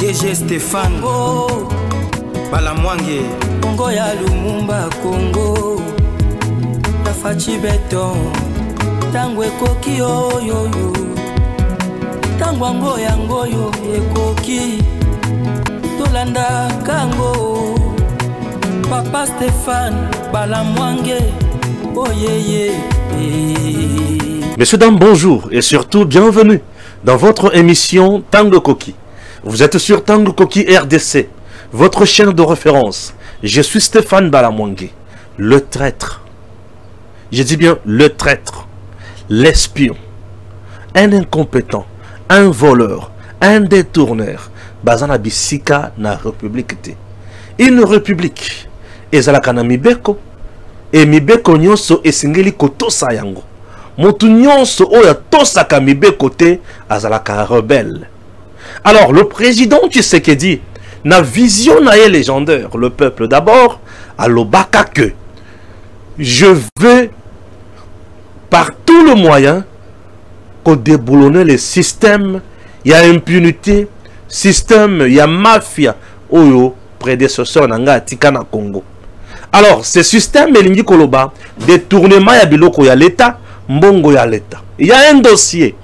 DG Stéphane Balamwange Congo ya Lumumba Congo Tafachi Beton Tangwe koki oyo Tangwango yango yo ekoki Tolanda kango Papa Stéphane Balamwange oh yeah. Messieurs, dames, bonjour et surtout bienvenue dans votre émission Tango Koki. Vous êtes sur Tango Koki RDC, votre chaîne de référence. Je suis Stéphane Balamwange, le traître. Je dis bien le traître, l'espion, un incompétent, un voleur, un détourneur. Bazana bisika na république te. Une république ezalaka na mibeko et mibeko nyonso esengeli kotosa yango. Motu nyonso oya tosaka mibeko te azalaka rebelle. Alors le président Tshisekedi na vision na ye légendaire, le peuple d'abord, alobaka que je veux par tout le moyen qu'on déboulonne le système, il y a impunité, système, il y a mafia, oyo prédécesseur nanga tika na Congo. Alors ce système elingi koloba détournement ya biloko ya l'État, mbongo ya l'État. Il y a un dossier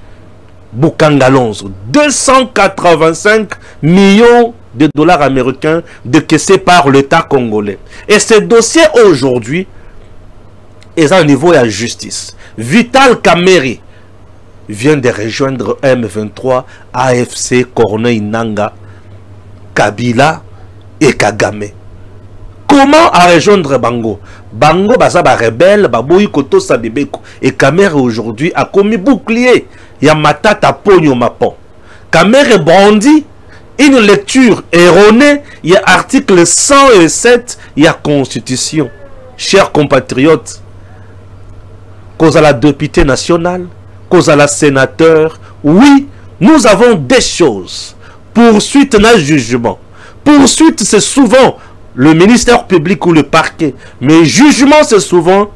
Boukangalonzo, 285 millions de dollars américains décaissés par l'État congolais. Et ce dossier aujourd'hui est au niveau de la justice. Vital Kamerhe vient de rejoindre M23, AFC, Corneille Nangaa, Kabila et Kagame. Comment à rejoindre Bango? Bango baza ba rebelle, baboyi koto sa bibeko. Et Kamerhe aujourd'hui a commis bouclier. Ya matata pogno mapon. Kamerhe brandit une lecture erronée. Il y a article 107, il y a constitution. Chers compatriotes, cause à la députée nationale, cause à la sénateur, oui, nous avons des choses. Poursuite n'a jugement. Poursuite, c'est souvent le ministère public ou le parquet. Mais jugement, c'est souvent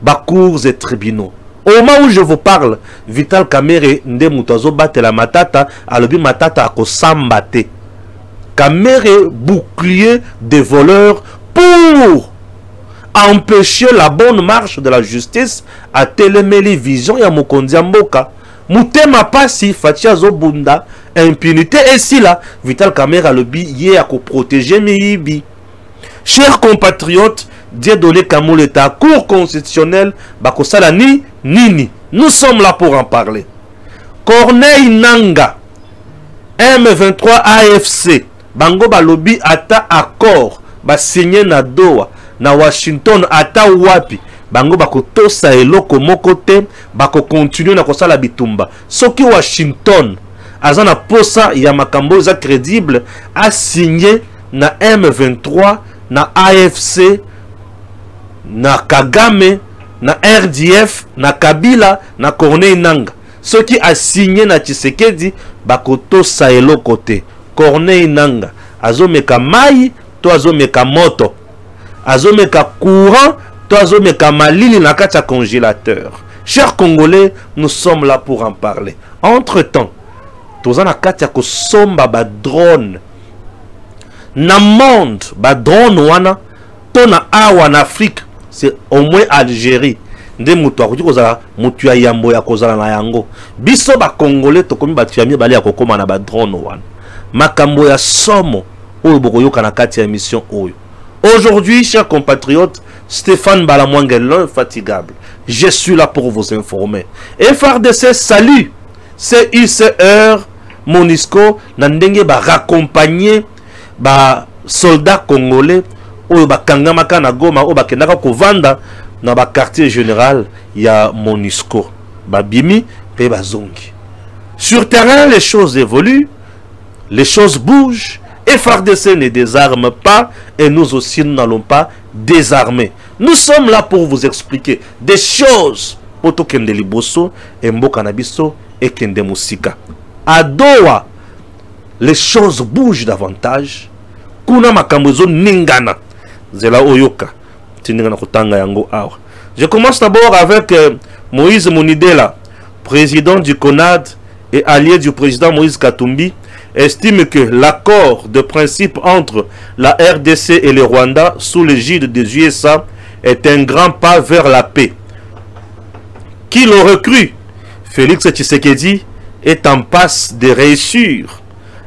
bas cours et tribunaux. Au moment où je vous parle, Vital Kamerhe nde mutazo bate la matata, alobi matata ako sambate. Kamerhe bouclier des voleurs pour empêcher la bonne marche de la justice à Téléméli Vision ya Mokonzi Mboka. Mutema pasi fatia zobunda impunité et si là Vital Kamerhe alobi yé ako protéger miyibi. Chers compatriotes, Dieudonné Kamoleta, Cour constitutionnelle, Bakosala ni Nini. Nous sommes là pour en parler. Corneille Nangaa, M23 AFC, Bango Balobi ata accord, ba signé na Doha, na Washington ata wapi. Bango bakotosa eloko moko te, bako continue na kosala bitumba. Soki Washington, azana posa ya makambo za crédible, a signé na M23, na AFC, na Kagame, na RDF, na Kabila, na Corneille Nangaa. Ceux qui a signé na Tshisekedi, bakoto sa eloko te. Corneille Nangaa, azomeka mai, to azomeka moto. Azomeka courant, to azomeka malili na kati ya congélateur. Chers Congolais, nous sommes là pour en parler. Entre-temps, toza na kati ya kosomba ba drone. Na monde, ba drone wana, to na awa en Afrique. C'est au moins Algérie. Nde mutu akuti kozala mutu ya yambo ya kozala na yango. Biso ba Congolais tokomi ba tiamie bali ya kokoma na ba drone wana. Makambo ya somo oyo bokoyoka na kati ya émission oyo. Aujourd'hui, chers compatriotes, Stéphane Balamwange l'infatigable. Je suis là pour vous informer. FRDC salut CICR Monisco na ndenge ba raccompagner ba soldats congolais oyo bakangamaka na Goma oyo bakendaka kovanda na ba quartier général ya Monisco babimi pe bazongi. Sur terrain les choses évoluent, les choses bougent. FRDC ne désarme pas et nous aussi nous n'allons pas désarmer. Nous sommes là pour vous expliquer des choses poto kende liboso et mboka na biso et kende musika. À Doha les choses bougent davantage. Kuna makambo zo ningana zela oyoka tiningana kutanga yango awa. Je commence d'abord avec Moïse Mounidela, président du CONAD et allié du président Moïse Katumbi. estime que l'accord de principe entre la RDC et le Rwanda sous l'égide des USA est un grand pas vers la paix. Qui l'aurait cru? Félix Tshisekedi est en passe de réussir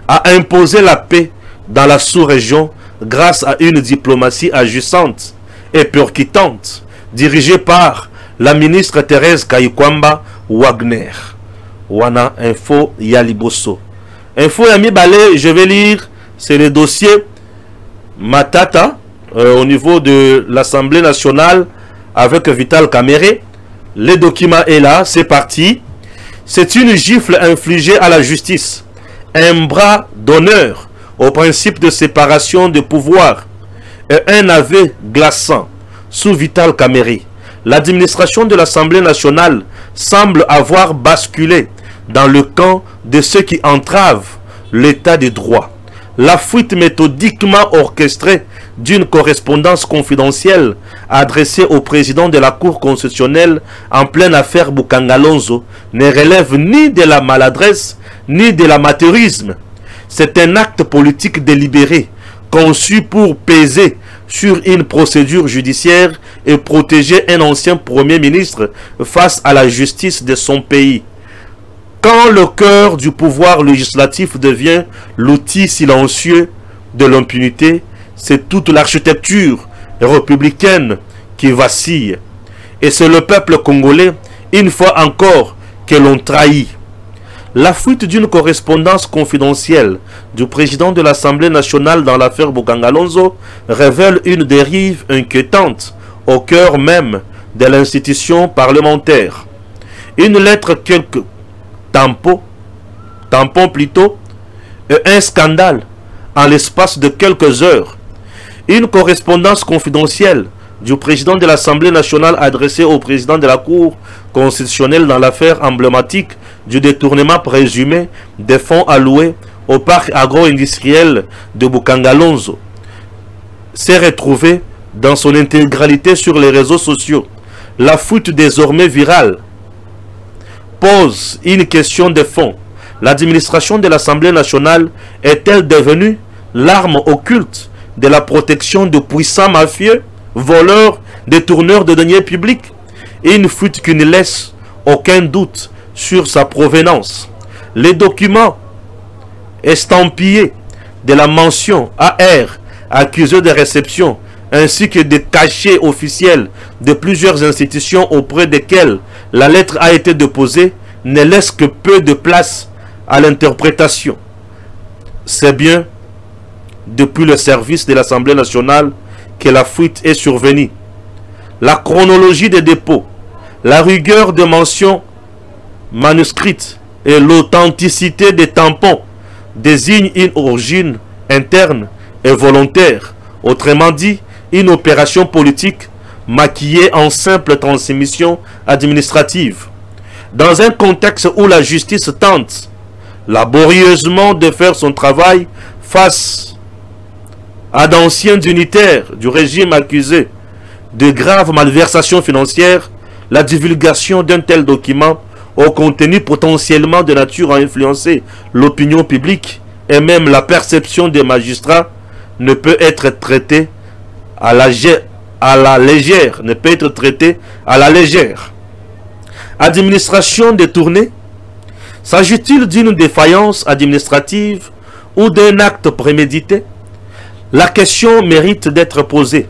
à imposer la paix dans la sous-région grâce à une diplomatie agissante et percutante dirigée par la ministre Thérèse Kayikwamba Wagner. Wana info Yaliboso. Info Yami Balé, je vais lire, c'est le dossier Matata au niveau de l'Assemblée nationale avec Vital Kamerhe. Le document est là, c'est parti. C'est une gifle infligée à la justice, un bras d'honneur au principe de séparation de pouvoir et un aveu glaçant sous Vital Kamerhe. L'administration de l'Assemblée nationale semble avoir basculé dans le camp de ceux qui entravent l'état de droit. La fuite méthodiquement orchestrée d'une correspondance confidentielle adressée au président de la Cour constitutionnelle en pleine affaire Bukangalonzo ne relève ni de la maladresse ni de l'amateurisme. C'est un acte politique délibéré, conçu pour peser sur une procédure judiciaire et protéger un ancien Premier ministre face à la justice de son pays. Quand le cœur du pouvoir législatif devient l'outil silencieux de l'impunité, c'est toute l'architecture républicaine qui vacille. Et c'est le peuple congolais, une fois encore, que l'on trahit. La fuite d'une correspondance confidentielle du président de l'Assemblée nationale dans l'affaire Bukangalonzo révèle une dérive inquiétante au cœur même de l'institution parlementaire. Une lettre quelques tampon plutôt, et un scandale en l'espace de quelques heures. Une correspondance confidentielle du président de l'Assemblée nationale adressée au président de la Cour constitutionnelle dans l'affaire emblématique du détournement présumé des fonds alloués au parc agro-industriel de Bukangalonzo s'est retrouvée dans son intégralité sur les réseaux sociaux. La fuite désormais virale pose une question de fond. L'administration de l'Assemblée nationale est-elle devenue l'arme occulte de la protection de puissants mafieux, voleurs, détourneurs de deniers publics? Une fuite qui ne laisse aucun doute sur sa provenance. Les documents estampillés de la mention AR, accusé de réception, ainsi que des cachets officiels de plusieurs institutions auprès desquelles la lettre a été déposée, ne laissent que peu de place à l'interprétation. C'est bien depuis le service de l'Assemblée nationale que la fuite est survenue. La chronologie des dépôts, la rigueur des mentions manuscrites et l'authenticité des tampons désignent une origine interne et volontaire. Autrement dit, une opération politique maquillée en simple transmission administrative. Dans un contexte où la justice tente laborieusement de faire son travail face à d'anciens dignitaires du régime accusés de graves malversations financières, la divulgation d'un tel document au contenu potentiellement de nature à influencer l'opinion publique et même la perception des magistrats ne peut être traitée à la légère, Administration détournée. S'agit-il d'une défaillance administrative ou d'un acte prémédité? La question mérite d'être posée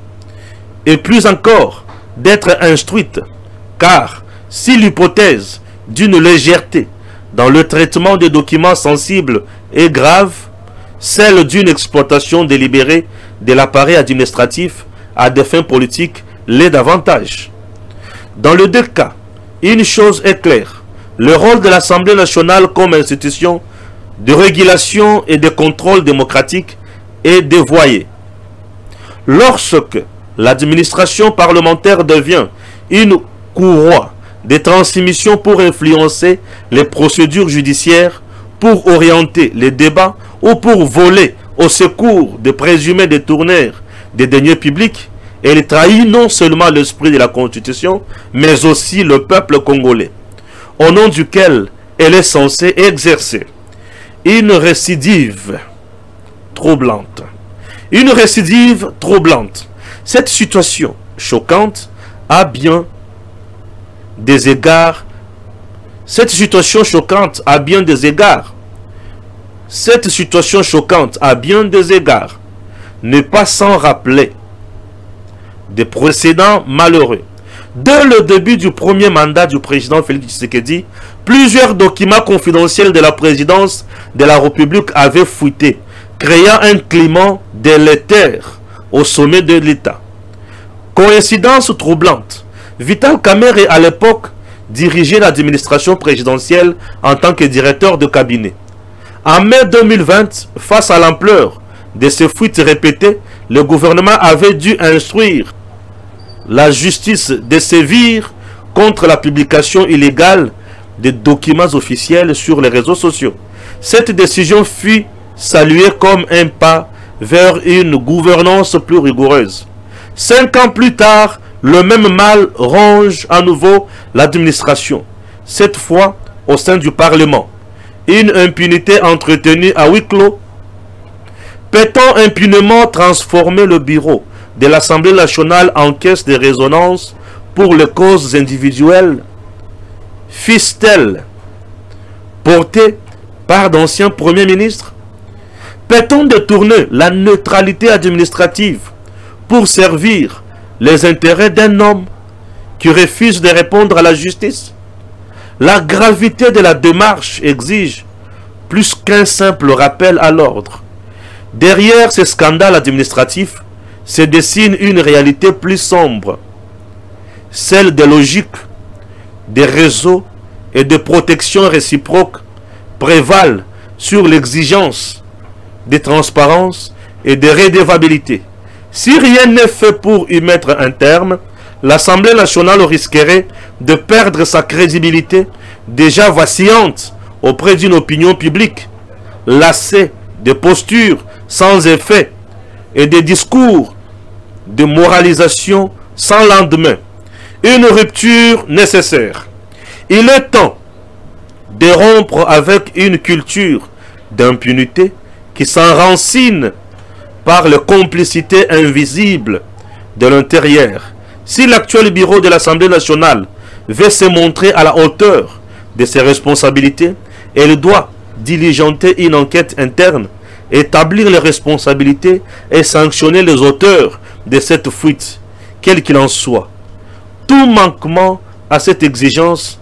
et plus encore d'être instruite, car si l'hypothèse d'une légèreté dans le traitement des documents sensibles est grave, celle d'une exploitation délibérée de l'appareil administratif à des fins politiques l'est davantage. Dans les deux cas, une chose est claire, le rôle de l'Assemblée nationale comme institution de régulation et de contrôle démocratique est dévoyé. Lorsque l'administration parlementaire devient une courroie de transmission pour influencer les procédures judiciaires, pour orienter les débats ou pour voler au secours de présumés détourneurs des deniers publics, elle trahit non seulement l'esprit de la Constitution, mais aussi le peuple congolais, au nom duquel elle est censée exercer. une récidive troublante. Une récidive troublante. Cette situation choquante a bien des égards. Cette situation choquante a bien des égards. Cette situation choquante a bien des égards. Ne pas sans rappeler des précédents malheureux. Dès le début du premier mandat du président Félix Tshisekedi, plusieurs documents confidentiels de la présidence de la République avaient fuité, créant un climat délétère au sommet de l'État. Coïncidence troublante, Vital Kamerhe à l'époque dirigeait l'administration présidentielle en tant que directeur de cabinet. En mai 2020, face à l'ampleur de ces fuites répétées, le gouvernement avait dû instruire la justice de sévir contre la publication illégale des documents officiels sur les réseaux sociaux. Cette décision fut saluée comme un pas vers une gouvernance plus rigoureuse. 5 ans plus tard, le même mal ronge à nouveau l'administration, cette fois au sein du Parlement. Une impunité entretenue à huis clos. Peut-on impunément transformer le bureau de l'Assemblée nationale en caisse de résonance pour les causes individuelles, fistelles portées par d'anciens premiers ministres? Peut-on détourner la neutralité administrative pour servir les intérêts d'un homme qui refuse de répondre à la justice? La gravité de la démarche exige plus qu'un simple rappel à l'ordre. Derrière ces scandales administratifs se dessine une réalité plus sombre, celle des logiques, des réseaux et de protection réciproque prévalent sur l'exigence de transparence et de redevabilité. Si rien n'est fait pour y mettre un terme, l'Assemblée nationale risquerait de perdre sa crédibilité déjà vacillante auprès d'une opinion publique, lassée de postures sans effet et des discours de moralisation sans lendemain. Une rupture nécessaire. Il est temps de rompre avec une culture d'impunité qui s'enracine par les complicités invisibles de l'intérieur. Si l'actuel bureau de l'Assemblée nationale veut se montrer à la hauteur de ses responsabilités, elle doit diligenter une enquête interne, établir les responsabilités et sanctionner les auteurs de cette fuite, quel qu'il en soit. Tout manquement à cette exigence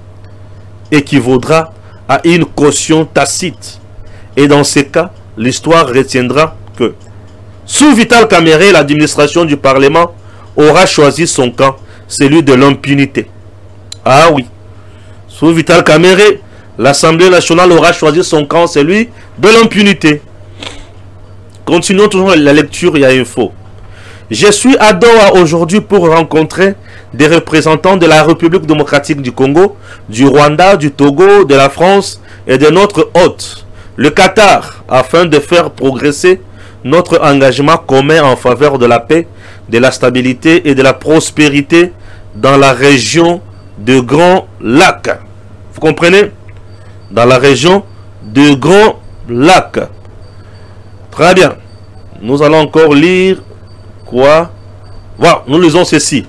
équivaudra à une caution tacite. Et dans ces cas, l'histoire retiendra que sous Vital Kamerhe, l'administration du Parlement aura choisi son camp, celui de l'impunité. Ah oui, sous Vital Kamerhe, l'Assemblée nationale aura choisi son camp, celui de l'impunité. Continuons toujours la lecture, il y a info. Je suis à Doha aujourd'hui pour rencontrer des représentants de la République démocratique du Congo, du Rwanda, du Togo, de la France et de notre hôte, le Qatar, afin de faire progresser notre engagement commun en faveur de la paix, de la stabilité et de la prospérité dans la région de Grand Lac. Vous comprenez? Dans la région de Grand Lac. Très bien. Nous allons encore lire quoi? Voilà, nous lisons ceci.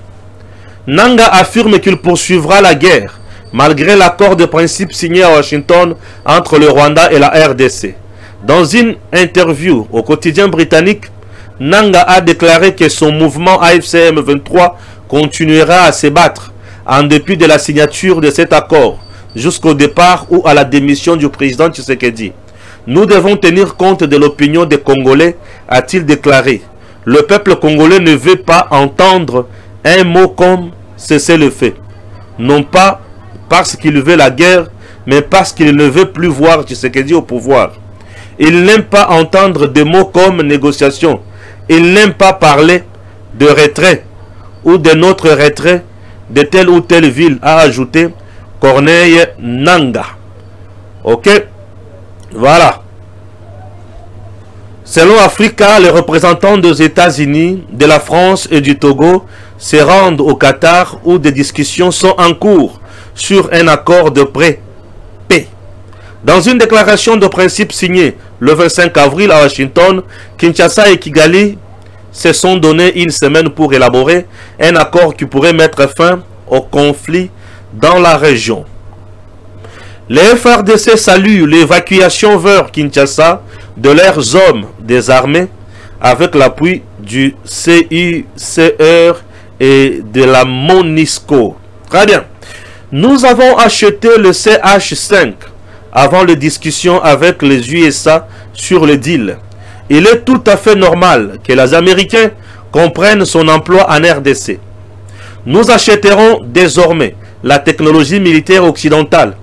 Nanga affirme qu'il poursuivra la guerre malgré l'accord de principe signé à Washington entre le Rwanda et la RDC. Dans une interview au quotidien britannique, Nanga a déclaré que son mouvement AFCM 23 continuera à se battre en dépit de la signature de cet accord jusqu'au départ ou à la démission du président Tshisekedi. Nous devons tenir compte de l'opinion des Congolais, a-t-il déclaré. Le peuple congolais ne veut pas entendre un mot comme cesser le feu. Non pas parce qu'il veut la guerre, mais parce qu'il ne veut plus voir Tshisekedi au pouvoir. Il n'aime pas entendre des mots comme négociation. Il n'aime pas parler de retrait ou de notre retrait de telle ou telle ville, a ajouté Corneille Nanga. Ok? Voilà. Selon Africa, les représentants des États-Unis, de la France et du Togo se rendent au Qatar où des discussions sont en cours sur un accord de paix. Dans une déclaration de principe signée le 25 avril à Washington, Kinshasa et Kigali se sont donné une semaine pour élaborer un accord qui pourrait mettre fin au conflit dans la région. Les FARDC saluent l'évacuation vers Kinshasa de leurs hommes des armées avec l'appui du CICR et de la MONUSCO. Très bien. Nous avons acheté le CH5 avant les discussions avec les USA sur le deal. Il est tout à fait normal que les Américains comprennent son emploi en RDC. Nous achèterons désormais la technologie militaire occidentale.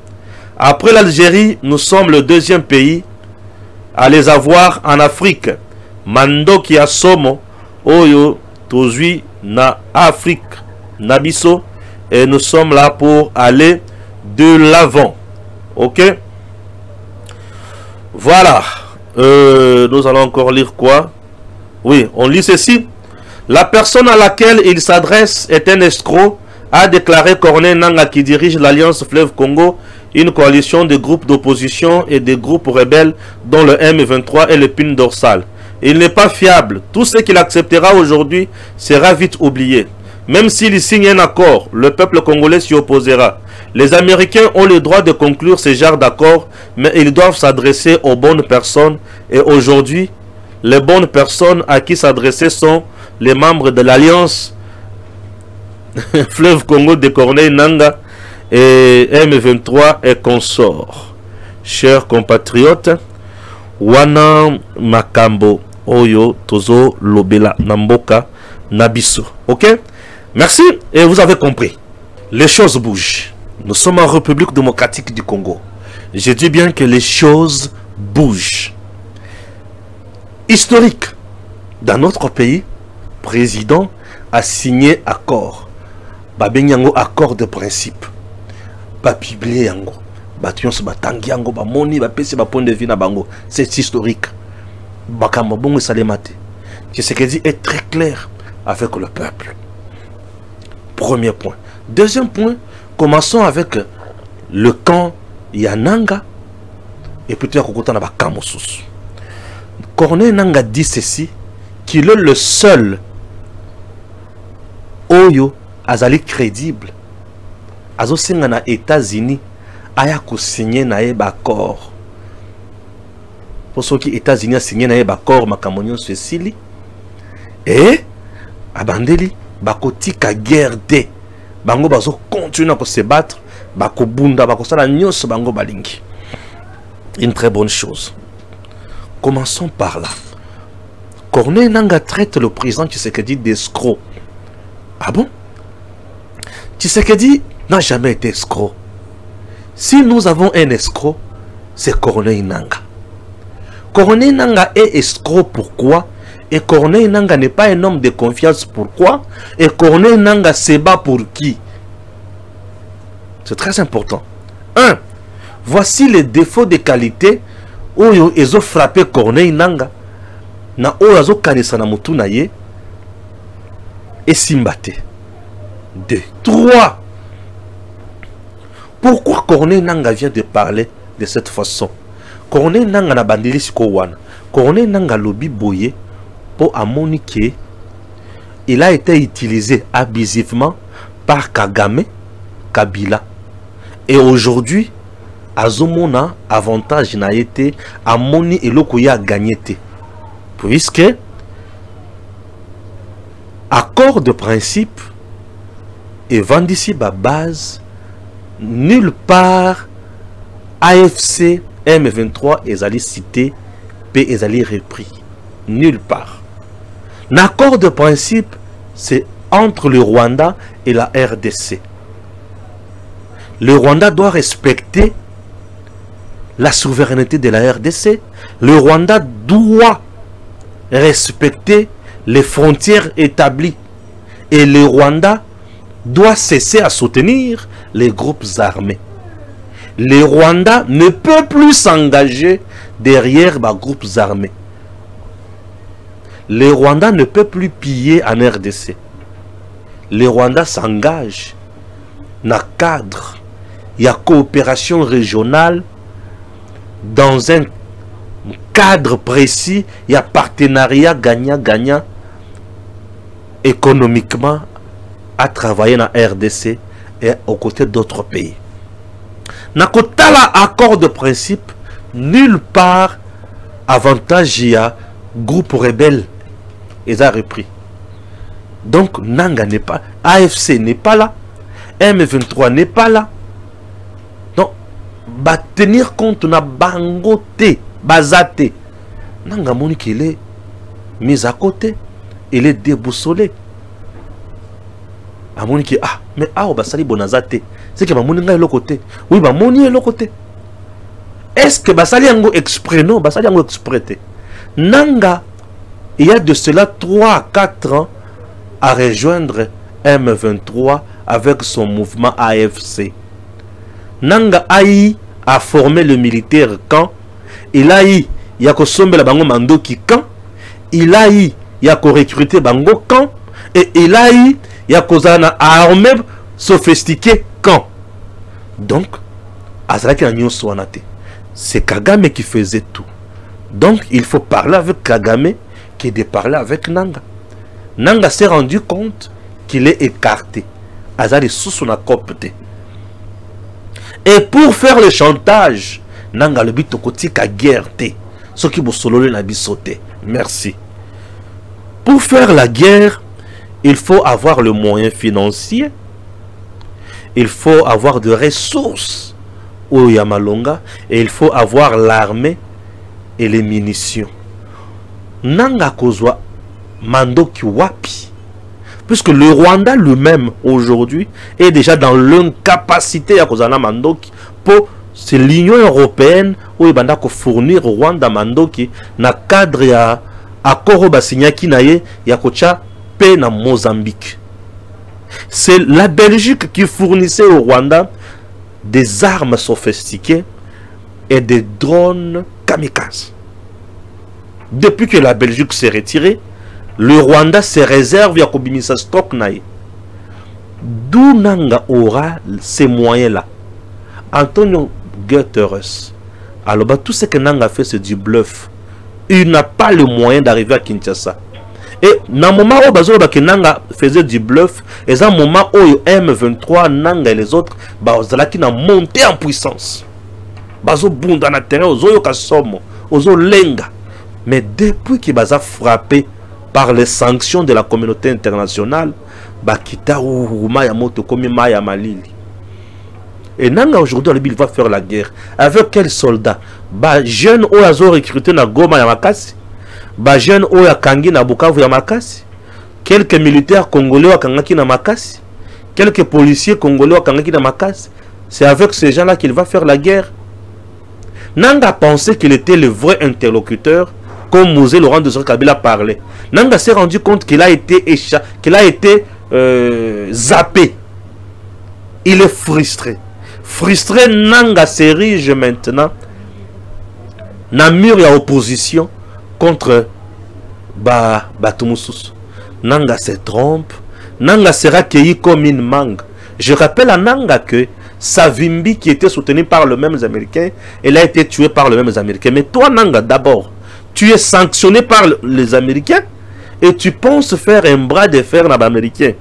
Après l'Algérie, nous sommes le deuxième pays à les avoir en Afrique. Mandoki Asomo, Oyo, Tozui, na Afrique, Nabiso, et nous sommes là pour aller de l'avant. Ok? Voilà. Nous allons encore lire quoi? Oui, on lit ceci. La personne à laquelle il s'adresse est un escroc, a déclaré Corneille Nangaa, qui dirige l'Alliance Fleuve Congo, une coalition de groupes d'opposition et de groupes rebelles dont le M23 est l'épine dorsale. Il n'est pas fiable. Tout ce qu'il acceptera aujourd'hui sera vite oublié. Même s'il signe un accord, le peuple congolais s'y opposera. Les Américains ont le droit de conclure ce genre d'accord, mais ils doivent s'adresser aux bonnes personnes. Et aujourd'hui, les bonnes personnes à qui s'adresser sont les membres de l'Alliance Fleuve Congo de Corneille Nangaa et M23 et consorts. Chers compatriotes, Wana Makambo Oyo Tozo Lobela Namboka Nabiso. Ok? Merci, et vous avez compris. Les choses bougent. Nous sommes en République démocratique du Congo. Je dis bien que les choses bougent. Historique. Dans notre pays, président a signé accord. Babenyango accord de principe. Babiblé yango. Bations batangi yango bamoni bapesi ba point de vue na bango. C'est historique. Bakamba bongo salemate. Ce que dit est très clair avec le peuple. Premier point. Deuxième point, commençons avec le camp Yananga et peut-être Kokota na Bakamosus. Corneille Nangaa dit ceci, qu'il est le seul Oyo azali crédible. Azo singa na États-Unis aya ko signer na e accord. Pour ceux qui États-Unis a signé na e accord makamonyo Cecily et abandeli bakotika guerre de bango bazo continuer à se battre bako bunda bako sala nyos bango balingi. Une très bonne chose. Commençons par là. Corneille Nangaa traite le président Tshisekedi d'escroc. Ah bon? Tshisekedi n'a jamais été escroc. Si nous avons un escroc, c'est Corneille Nangaa. Corneille Nangaa est escroc, pourquoi? Et Corneille Nangaa n'est pas un homme de confiance, pourquoi? Et Corneille Nangaa se bat pour qui? C'est très important. 1. Voici les défauts de qualité où ils ont frappé Corneille Nangaa. Na oyo kanisa na mutu na ye et simbate. 2. 3. Pourquoi Corneille Nangaa vient de parler de cette façon? Corneille Nangaa na bandeli siko wana. Corneille Nangaa lobi boye pour amonique. Il a été utilisé abusivement par Kagame, Kabila. Et aujourd'hui, Azomona avantage n'a été amoni et lokoya gagné. Puisque accord de principe et vendici ba base nulle part AFC M23 ezali cité P ezali repris nulle part. L'accord de principe c'est entre le Rwanda et la RDC. Le Rwanda doit respecter la souveraineté de la RDC. Le Rwanda doit respecter les frontières établies. Et le Rwanda doit cesser à soutenir les groupes armés. Le Rwanda ne peut plus s'engager derrière les groupes armés. Le Rwanda ne peut plus piller en RDC. Le Rwanda s'engage dans le cadre. Il y a coopération régionale dans un cadre précis, il y a partenariat gagnant-gagnant économiquement à travailler dans la RDC et aux côtés d'autres pays. Dans l'accord de principe, nulle part avantage il y a groupe rebelle. Ils ont repris. Donc Nanga n'est pas, AFC n'est pas là, M23 n'est pas là. Donc, bah tenir compte na bangote, bazate. Nanga moni qu'il est mis à côté, il est déboussolé. Amoni qui mais bah sali bonazate, c'est que bah moni nga l'autre côté. Oui bah moni est l'autre côté. Est-ce que bah sali yango exprès? Non, bah sali yango exprès. Nanga, il y a de cela 3-4 ans à rejoindre M23 avec son mouvement AFC. Nanga Aï a formé le militaire quand il a eu Yakosombe la bango mandoki quand il a eu Yako recruté bango quand et il a eu Yakozana armée sophistiquée quand. Donc Azalaki na nyon soanate. C'est Kagame qui faisait tout. Donc il faut parler avec Kagame qui de parler avec Nanga. Nanga s'est rendu compte qu'il est écarté. Azali sous son acopte. Et pour faire le chantage, Nanga le bito koti ka guerre te. Ce qui vous solo le nabi sauté. Merci. Pour faire la guerre, il faut avoir le moyen financier. Il faut avoir de ressources au Yamalonga. Et il faut avoir l'armée et les munitions. Nanga kozwa mandoki wapi. Puisque le Rwanda lui-même aujourd'hui est déjà dans l'incapacité à kozana mandoki pour c'est l'Union européenne où il va fournir au Rwanda mandoki na cadre ya accord basinyaki naye ya kocha pe na Mozambique. C'est la Belgique qui fournissait au Rwanda des armes sophistiquées et des drones kamikazes. Depuis que la Belgique s'est retirée, le Rwanda se réserve à Kobimisa stock naï. D'où Nanga aura ces moyens-là. Antonio Guterres. Alors, tout ce que Nanga fait, c'est du bluff. Il n'a pas le moyen d'arriver à Kinshasa. Et dans le moment où Nanga faisait du bluff, et dans le moment où M23, Nanga et les autres, ils ont monté en puissance. Ils ont bondi dans le terrain, ils ont kasomo, ils ont lenga. Mais depuis qu'ils ont frappé par les sanctions de la communauté internationale, Bakita ou Mayamoto comme Maya Malili. Et Nanga aujourd'hui, il va faire la guerre. Avec quels soldats? Jeunes ou azo recruté na Goma Yamakasi. Jeunes ou Yakangi na Bukavu Yamakasi. Quelques militaires congolais Wakangaki na Makasi. Quelques policiers congolais Wakangaki na Makasi. C'est avec ces gens-là qu'il va faire la guerre. Nanga pensait qu'il était le vrai interlocuteur. Comme Mosé Laurent de Kabila parlait. Nanga s'est rendu compte qu'il a été zappé. Il est frustré. Frustré, Nanga s'érige maintenant. Namur y a opposition contre Batumoussous. Nanga se trompe. Nanga sera accueilli comme une mangue. Je rappelle à Nanga que Savimbi, qui était soutenu par les mêmes Américains, elle a été tuée par les mêmes Américains. Mais toi, Nanga, d'abord, tu es sanctionné par les Américains et tu penses faire un bras de fer dans les Américains.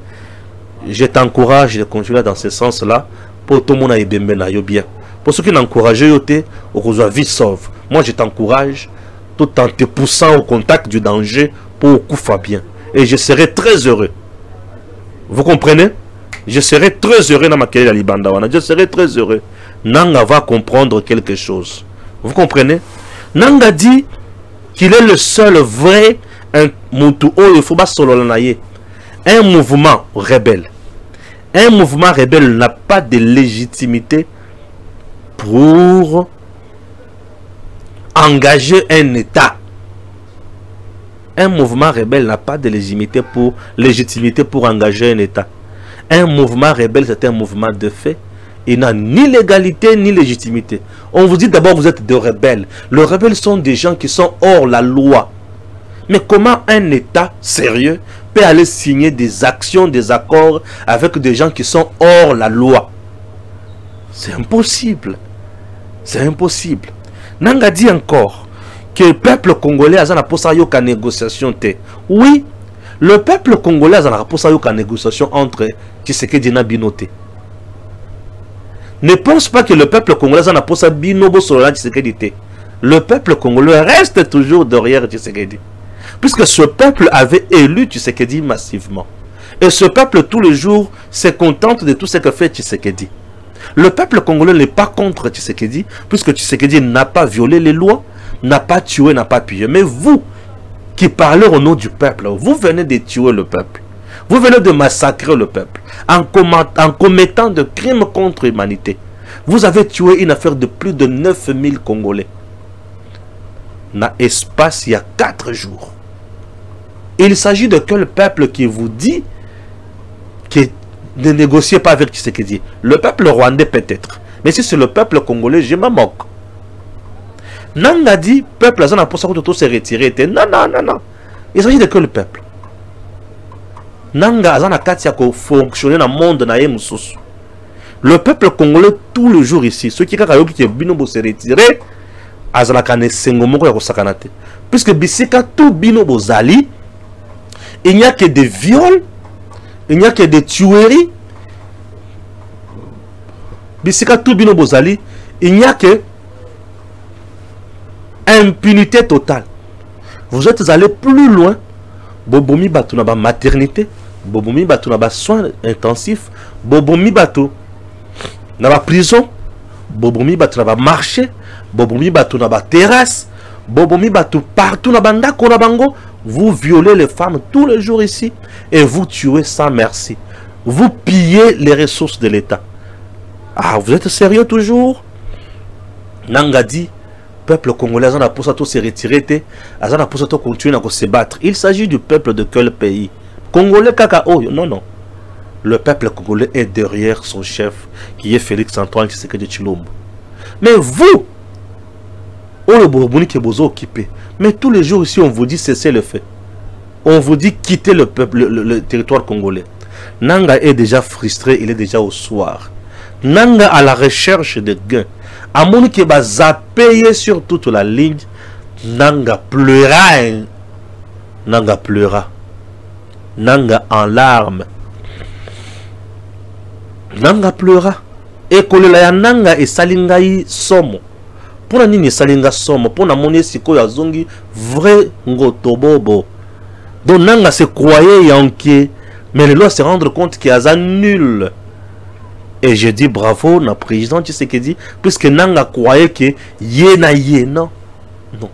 Je t'encourage de continuer dans ce sens-là pour tout le monde aille bien. Pour ceux qui n'encouragent pas, on vie sauve. Moi, je t'encourage tout en te poussant au contact du danger pour Koufa bien. Et je serai très heureux. Vous comprenez? Je serai très heureux dans ma carrière à Libandawana. Je serai très heureux. Nanga va comprendre quelque chose. Vous comprenez? Nanga dit qu'il est le seul vrai un mouvement rebelle. Un mouvement rebelle n'a pas de légitimité pour engager un État. Un mouvement rebelle n'a pas de légitimité pour engager un État. Un mouvement rebelle, c'est un mouvement de fait. Il n'a ni légalité ni légitimité. On vous dit d'abord vous êtes des rebelles. Les rebelles sont des gens qui sont hors la loi. Mais comment un État sérieux peut aller signer des actions, des accords avec des gens qui sont hors la loi? C'est impossible. C'est impossible. Nanga dit encore que le peuple congolais a une négociation. Oui, le peuple congolais a une négociation entre Tshisekedi et Binoté. Ne pense pas que le peuple congolais a une binobo sur la Tshisekedi. Le peuple congolais reste toujours derrière Tshisekedi. Puisque ce peuple avait élu Tshisekedi massivement. Et ce peuple, tous les jours, se contente de tout ce que fait Tshisekedi. Le peuple congolais n'est pas contre Tshisekedi, puisque Tshisekedi n'a pas violé les lois, n'a pas tué, n'a pas pillé. Mais vous, qui parlez au nom du peuple, vous venez de tuer le peuple. Vous venez de massacrer le peuple en commettant de crimes contre l'humanité. Vous avez tué une affaire de plus de 9000 Congolais. Dans l'espace, il y a 4 jours. Il s'agit de quel peuple qui vous dit que ne négociez pas avec Tshisekedi? Le peuple rwandais peut-être. Mais si c'est le peuple congolais, je m'en moque. Nanga dit, peuple, ça n'a pas se retirer. Non, non, non, non. Il s'agit de quel peuple? Nanga a katia ko fonctionner dans le monde na yemususu. Le peuple congolais tous les jours ici, ceux qui kakayoki qui binobo se retirer, azalaka ne sengomoko ya kosakanate. Puisque bisika tout binobo zali, il n'y a que des viols, il n'y a que des tueries. Bisika tout binobo zali, il n'y a que impunité totale. Vous êtes allé plus loin. Bobomi batou na ba maternité, bobomi batou na ba soins intensifs, bobomi batou na ba prison, bobomi batou na ba marché, bobomi batou na ba terrasse, bobomi batou partout na banda ko na bango. Vous violez les femmes tous les jours ici et vous tuez sans merci. Vous pillez les ressources de l'État. Ah, vous êtes sérieux toujours? Nanga dit, peuple congolais a pour ça tout se retirer, a pour ça tout continuer à se battre. Il s'agit du peuple de quel pays? Congolais kakao? Non, non. Le peuple congolais est derrière son chef, qui est Félix Antoine Tshisekedi Tshilombo. Mais vous, mais tous les jours ici, on vous dit cessez le fait. On vous dit quitter le peuple, le territoire congolais. Nanga est déjà frustré, il est déjà au soir. Nanga à la recherche de gains. À mon qui va zapper sur toute la ligne, Nanga pleura. Nanga pleura. Nanga en larmes. Nanga pleura. Et kolela Nanga et salingai somo. Pour nini salinga somo, pour na moni siko ya zongi vrai ngotobobo. Donc Nanga se croyait yanké, mais le doit se rendre compte qu'il y a nul. Et je dis bravo na président Tshisekedi, puisque Nanga croyait que yena non. Non.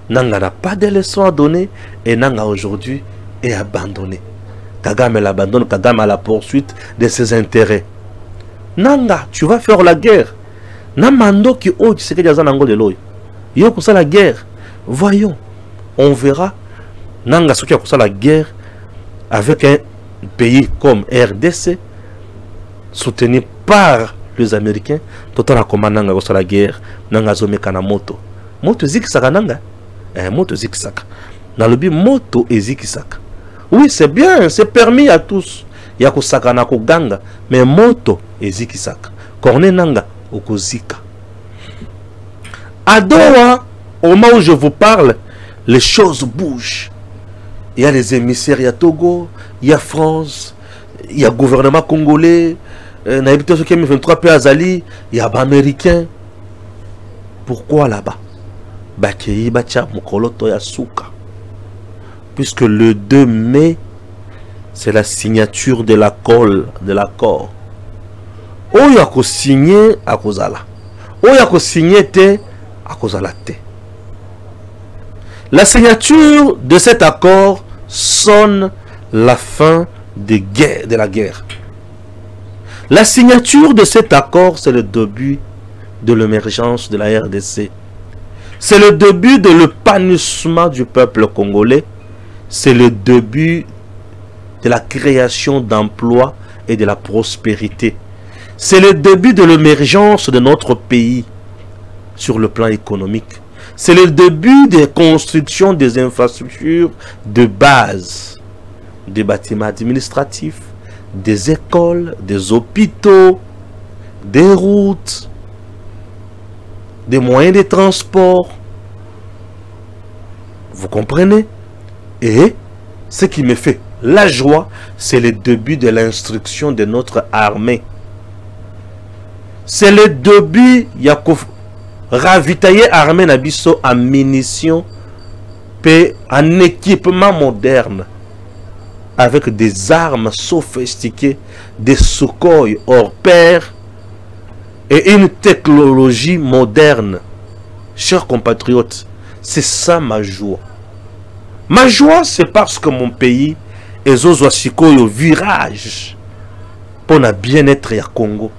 Nanga n'a pas de leçons à donner et Nanga aujourd'hui est abandonné. Kagame l'abandonne, Kagame à la poursuite de ses intérêts. Nanga, tu vas faire la guerre. Namando qui oh Tshisekedi azanango de loy. Yo pour ça la guerre. Voyons, on verra. Nanga ce qui a pour ça la guerre avec un pays comme RDC soutenu par les Américains. Total a commandé Nanga pour ça la guerre. Nanga zome kana moto. Moto zikisaka Nanga. Moto zikisaka. Dans le but moto et zikisaka. Oui c'est bien, c'est permis à tous. Yako sakana ko ganga, mais moto et zikisaka. Corne Nanga. Okozika. À Doha, au moment où je vous parle, les choses bougent. Il y a les émissaires, il y a Togo, il y a France, il y a le gouvernement congolais, il y a 23 pays Azali, il y a les Américains. Pourquoi là-bas? Puisque le 2 mai, c'est la signature de l'accord. Oyo ako signé à Kozala. Oyo ako signé te à Kozala te. La signature de cet accord sonne la fin de la guerre. La signature de cet accord, c'est le début de l'émergence de la RDC. C'est le début de l'épanouissement du peuple congolais. C'est le début de la création d'emplois et de la prospérité. C'est le début de l'émergence de notre pays sur le plan économique. C'est le début de construction des infrastructures de base, des bâtiments administratifs, des écoles, des hôpitaux, des routes. des moyens de transport. Vous comprenez? Et ce qui me fait la joie, c'est le début de l'instruction de notre armée. C'est le début, il y a ravitailler l'armée Nabiso en munitions et en équipement moderne, avec des armes sophistiquées, des Sukhoi hors pair et une technologie moderne. Chers compatriotes, c'est ça ma joie. Ma joie, c'est parce que mon pays est au virage pour le bien-être du Congo.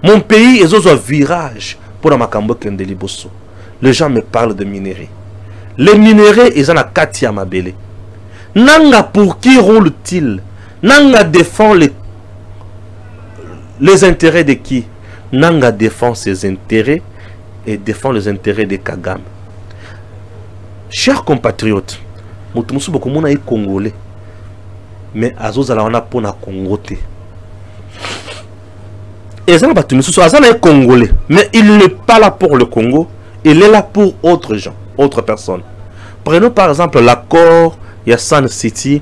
Mon pays est au virage pour la Makambo Kendeliboso. Les gens me parlent de minerais. Les minéraux, ils ont la Katia Mabele. Nanga pour qui roule-t-il? Nanga défend les intérêts de qui? Nanga défend ses intérêts et défend les intérêts de Kagame. Chers compatriotes, Moutoumousou beaucoup de Congolais, mais Azozala on a pour na Congoté. Et ça est Congolais, mais il n'est pas là pour le Congo, il est là pour autres gens, autres personnes. Prenons par exemple l'accord Yassan City,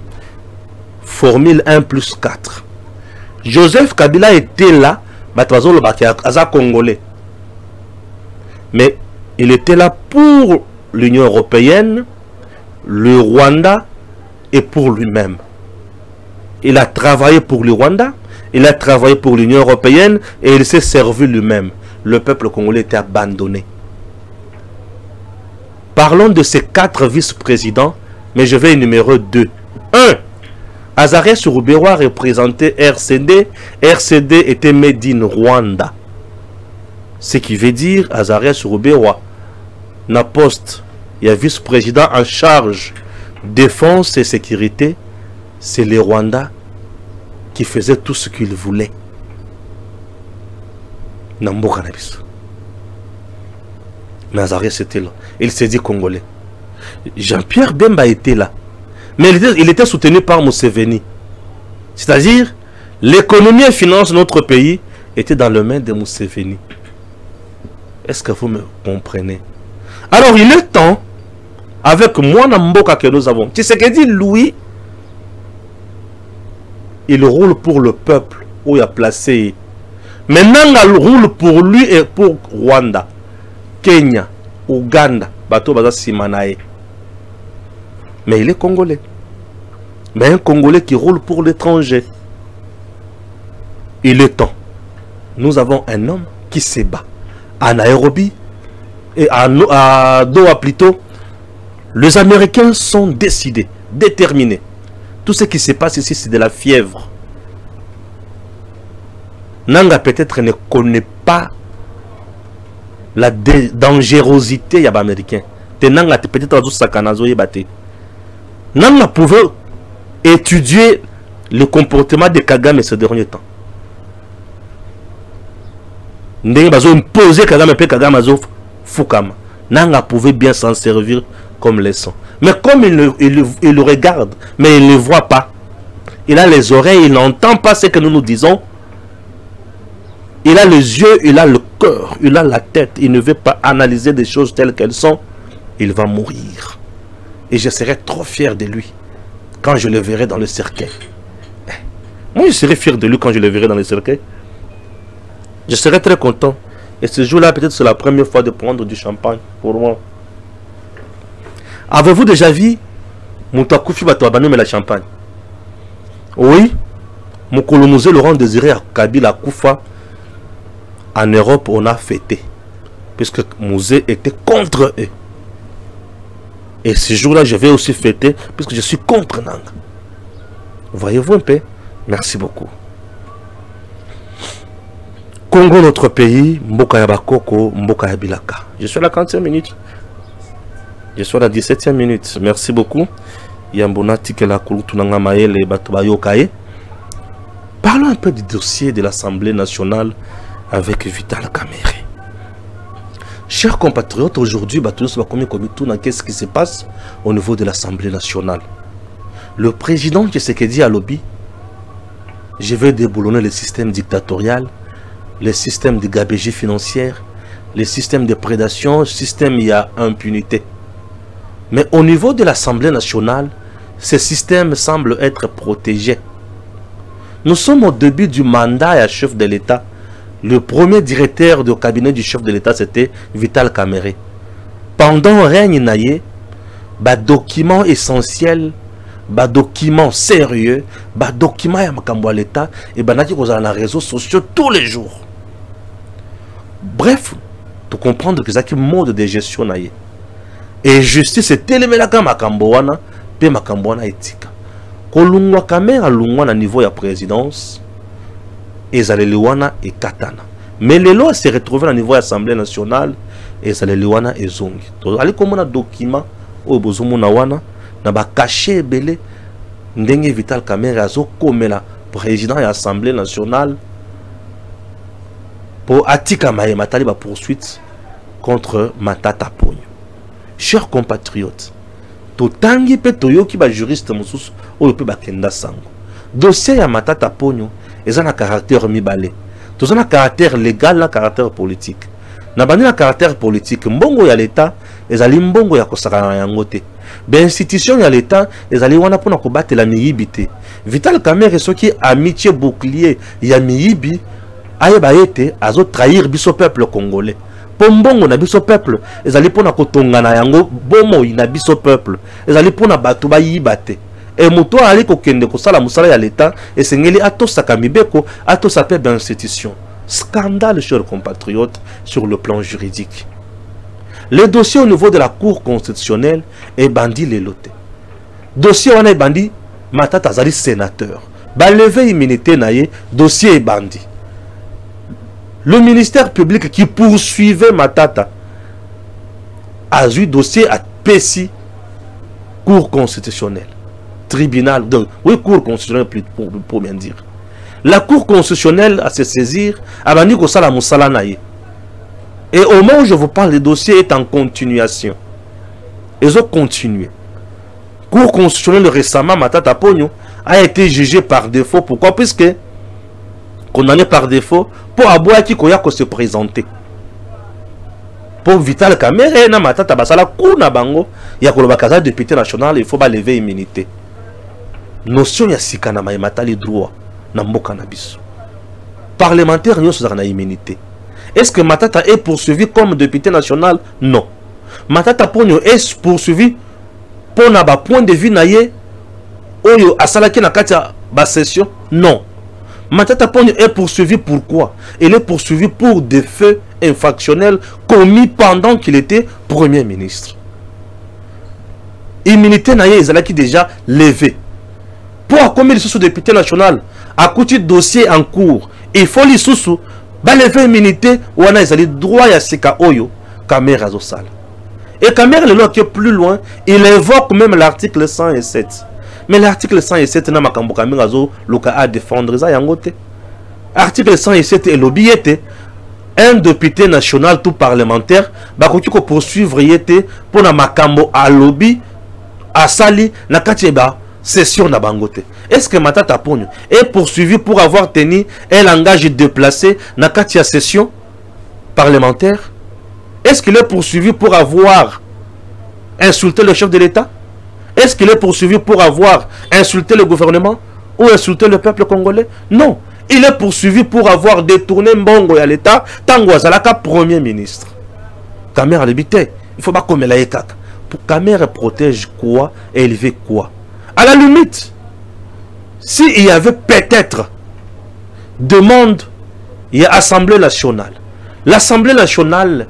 formule 1+4. Joseph Kabila était là, Congolais. Mais il était là pour l'Union européenne, le Rwanda et pour lui-même. Il a travaillé pour le Rwanda, il a travaillé pour l'Union européenne et il s'est servi lui-même. Le peuple congolais était abandonné. Parlons de ces 4 vice-présidents, mais je vais énumérer 2. 1. Azarias Ruberwa représentait RCD. RCD était made in Rwanda. Ce qui veut dire Azarias Ruberwa n'a poste. Il y a vice-président en charge défense et sécurité. C'est les Rwandais qui faisaient tout ce qu'ils voulaient. Nambo Cannabis. Mais Azarias était là. Il s'est dit congolais. Jean-Pierre Bemba était là. Mais il était soutenu par Museveni. C'est-à-dire, l'économie et finance de notre pays étaient dans le main de Museveni. Est-ce que vous me comprenez? Alors, il est temps, avec moi, Namboka, que nous avons. Tu sais ce que dit Louis? Il roule pour le peuple où il a placé. Maintenant, il roule pour lui et pour Rwanda, Kenya, Ouganda, Bato Baza Simanae. Mais il est congolais. Mais un Congolais qui roule pour l'étranger. Il est temps. Nous avons un homme qui se bat. À Nairobi et à Doha plutôt. Les Américains sont décidés, déterminés. Tout ce qui se passe ici, c'est de la fièvre. Nanga peut-être ne connaît pas la dangerosité des Américains. Nanga peut-être Nanga pouvait étudier le comportement de Kagame ces derniers temps. Imposer Kagame et Kagame Fukama. Nanga pouvait bien s'en servir comme leçon. Mais comme il le regarde, mais il ne le voit pas. Il a les oreilles, il n'entend pas ce que nous nous disons. Il a les yeux, il a le cœur, il a la tête. Il ne veut pas analyser des choses telles qu'elles sont. Il va mourir. Et je serai trop fier de lui quand je le verrai dans le cercueil. Moi, je serai fier de lui quand je le verrai dans le cercueil. Je serai très content. Et ce jour-là, peut-être c'est la première fois de prendre du champagne pour moi. Avez-vous déjà vu Moutakufi Batouabano mais la champagne? Oui. Mon colonisé Laurent Désiré Kabila Koufa. En Europe, on a fêté. Puisque Mouzé était contre eux. Et ce jour-là, je vais aussi fêter, puisque je suis contre Nanga. Voyez-vous un peu? Merci beaucoup. Congo, notre pays, Mboka Yabakoko, Mboka Yabilaka. Je suis à la 40e minute. Je suis à la 17e minute. Merci beaucoup. Yambonati Kela Kulutunanga Maele Batubayokaye. Parlons un peu du dossier de l'Assemblée nationale avec Vital Kamerhe. Chers compatriotes, aujourd'hui, qu'est-ce qui se passe au niveau de l'Assemblée nationale? Le président Tshisekedi a lobby. Je vais déboulonner le système dictatorial, le système de gabégie financière, le système de prédation, système il y a impunité. Mais au niveau de l'Assemblée nationale, ce système semble être protégé. Nous sommes au début du mandat du chef de l'État. Le premier directeur du cabinet du chef de l'État, c'était Vital Kamerhe. Pendant règne naïe, document essentiel, document sérieux, document ya makambo l'État, et naki kozala na réseaux sociaux tous les jours. Bref, tu comprends que c'est un mode de gestion naïe. Et justice, c'est télémelaka makambo wana, pe makambo wana etika. Kolungwa Kamerhe lungwa na niveau ya présidence, ezaleliwana et katana. Mais les lois se retrouvent au niveau de l'Assemblée nationale et ezaleliwana et zongi. Donc, allez comme on a document au bozomuna wana na ba caché belé ndenge Vital Kamerhe azo komela président de l'Assemblée nationale pour atika maye matali ba poursuite contre Matata Ponyo. Chers compatriotes, totangi pe toyoki ba juriste mususu oyo pe bakenda sango. Dossier ya Matata Ponyo eza na caractère mibale. Toza na caractère légal na caractère politique. Na bandi na caractère politique, mbongo ya l'État ezali mbongo ya kosakana yango te. Ba institution ya l'État ezali wana pona kobatela miyibi te. Vital Kamerhe soki amitié bouclier ya miyibi ayeba ete azo trahir biso peuple congolais. Po mbongo na biso peuple ezali pona kotongana yango bomo na biso peuple. Ezali pona batu bayiba te. Et moto ali kokende kosala musala ya l'État et sengeli atosaka mibeko atosaka pe institution. Scandale, chers compatriotes, sur le plan juridique. Le dossier au niveau de la Cour constitutionnelle est bandit les lotés. Dossier on est bandit Matata Zali sénateur. Ba levé immunité naie, dossier est bandit. Le ministère public qui poursuivait Matata a eu dossier à PSI, Cour constitutionnelle. Tribunal, donc, oui, Cour constitutionnelle pour bien dire. La Cour constitutionnelle à se saisir, a bandi ko sala musala naye. Et au moment où je vous parle, le dossier est en continuation. Ils ont continué. Cour constitutionnelle récemment, Matata Ponyo a été jugé par défaut. Pourquoi? Puisque condamné par défaut pour aboua qui koya ko se présenter. Pour Vital Kamerhe na Matata basala kuna bango ya koloba kaza député national, il faut ba lever immunité. Notion ya sikana ma matali droit na mboka na biso. Parlementaire nyo sozana immunité. Est-ce que Matata est poursuivi comme député national? Non. Matata Ponyo est poursuivi pour na ba point de vue naye oyo asalaki na kati ya ba session? Non. Matata Ponyo est poursuivi pourquoi? Il est poursuivi pour des faits infractionnels commis pendant qu'il était Premier ministre. Immunité naye ezalaki déjà levée. Pour commis le sous député national, à côté de dossier en cours, il faut les sous ba lever immunité ou on a ezali droit ya seka oyo Kamerhe azosala. Et Kamerhe le loi qui est plus loin, il évoque même l'article 107. Mais l'article 107 na makambo Kamerhe azo loka à défendre za yangote. Article 107 est l'obiyete un député national tout parlementaire ba koki ko poursuivre yete pour na makambo à lobby asali na kati ba session na bangote. Est-ce que Matata Ponyo est poursuivi pour avoir tenu un langage déplacé na kati ya session parlementaire? Est-ce qu'il est poursuivi pour avoir insulté le chef de l'État? Est-ce qu'il est poursuivi pour avoir insulté le gouvernement ou insulté le peuple congolais? Non. Il est poursuivi pour avoir détourné mbongo ya l'État tango azalaka Premier ministre. Kamerhe alibité. Il faut pas comme la ekaka. Pour Kamerhe protège quoi et élever quoi? À la limite, s'il y avait peut-être demande, il y a Assemblée nationale. L'Assemblée nationale,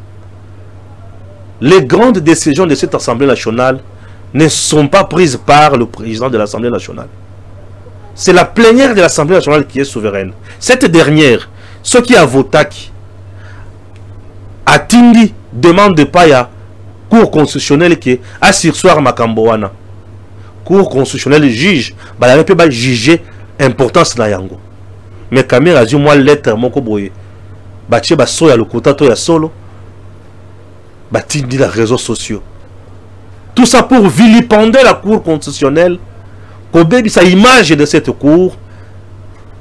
les grandes décisions de cette Assemblée nationale ne sont pas prises par le président de l'Assemblée nationale. C'est la plénière de l'Assemblée nationale qui est souveraine. Cette dernière, ce qui a voté, a Tindi demande pas à Cour constitutionnelle qui a sursoir Makamboana. Cour constitutionnelle juge, bah la peut pas juger importance na yango. Mais Kamerhe a dit moi lettre moko boye. Bah tie ba so ya lokota to ya solo. Bah Tindi les réseaux sociaux. Tout ça pour vilipender la Cour constitutionnelle. Kobebi sa image de cette cour.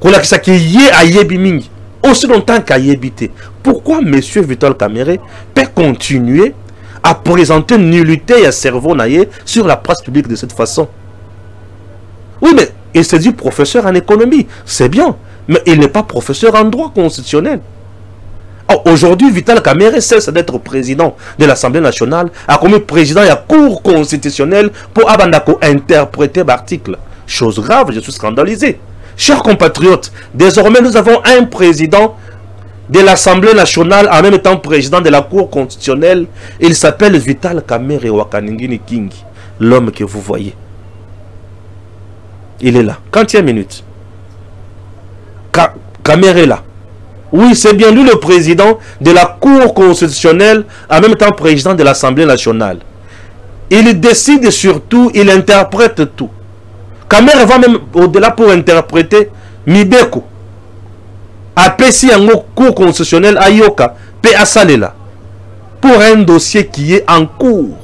Kola ki sa ki ye ayebi mingi. Aussi longtemps qu'à y habiter. Pourquoi M. Vital Kamerhe peut continuer à présenter une nullité et un cerveau naïe sur la place publique de cette façon? Oui, mais il se dit professeur en économie. C'est bien. Mais il n'est pas professeur en droit constitutionnel. Aujourd'hui, Vital Kamerhe cesse d'être président de l'Assemblée nationale, a comme président de la Cour constitutionnelle pour Abandako interpréter l'article. Chose grave, je suis scandalisé. Chers compatriotes, désormais nous avons un président de l'Assemblée nationale en même temps président de la Cour constitutionnelle. Il s'appelle Vital Kamerhe Wakaningini King, l'homme que vous voyez. Il est là. Quantième minute? Kamerhe est là. Oui, c'est bien lui le président de la Cour constitutionnelle, en même temps président de l'Assemblée nationale. Il décide sur tout, il interprète tout. Kamerhe va même au-delà pour interpréter Mibeko. Apesi en Cour constitutionnelle à Yoka, P.A.Salela. Pour un dossier qui est en cours.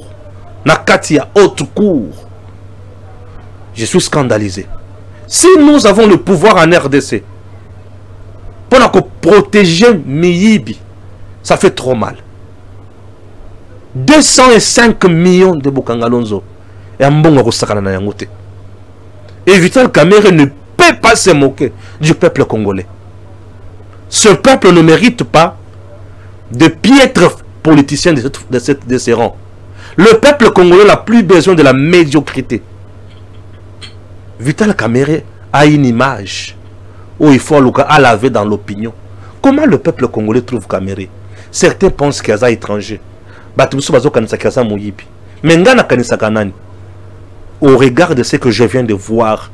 Nakatia haute cour. Je suis scandalisé. Si nous avons le pouvoir en RDC, pour protéger Miyibi, ça fait trop mal. 205 millions de Bokangalonzo. Et Vital Kamerhe ne peut pas se moquer du peuple congolais. Ce peuple ne mérite pas de piètres politiciens de ces rangs. Le peuple congolais n'a plus besoin de la médiocrité. Vital Kamerhe a une image où il faut à laver dans l'opinion. Comment le peuple congolais trouve Kamerhe? Certains pensent qu'il y a étranger. Mais au regard de ce que je viens de voir,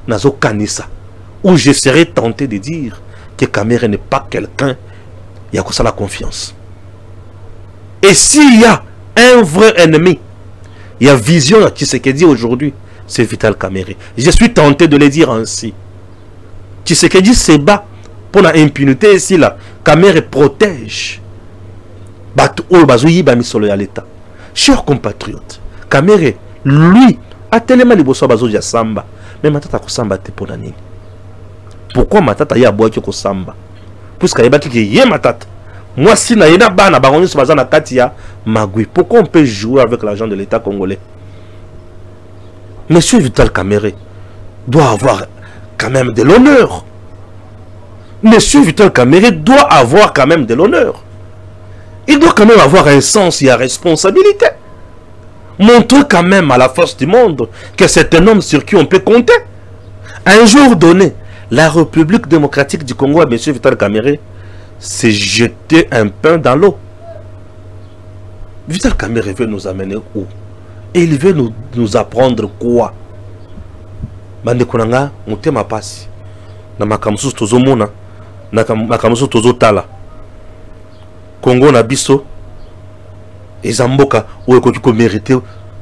Nazo Kanisa, où je serais tenté de dire que Kamerhe n'est pas quelqu'un, il y a que ça la confiance. Et s'il y a un vrai ennemi, il y a vision à Tshisekedi aujourd'hui, c'est Vital Kamerhe. Je suis tenté de le dire ainsi. Tshisekedi se bat pour l'impunité ici là. Kamerhe protège. Chers compatriotes, Kamerhe, lui, a tellement de bosso bazo ya samba. Mais matata ko samba te pour nani. Pourquoi matata ya boaki ko samba? Puisque y bati ki ye matata. Moi si na yena bana ba ngoni so bazana katia magui. Pourquoi on peut jouer avec l'argent de l'État congolais? Monsieur Vital Kamerhe doit avoir quand même de l'honneur. Monsieur Vital Kamerhe doit avoir quand même de l'honneur. Il doit quand même avoir un sens et une responsabilité. Montrer quand même à la face du monde que c'est un homme sur qui on peut compter. Un jour donné, la République démocratique du Congo, M. Vital Kamerhe, s'est jeté un pain dans l'eau. Vital Kamerhe veut nous amener où? Et il veut nous apprendre quoi? Bande konanga, mutema pasi. Na makamsu tozomona, na makamsu tozotala. Congo na biso, ezamboka oyekoki ko mériter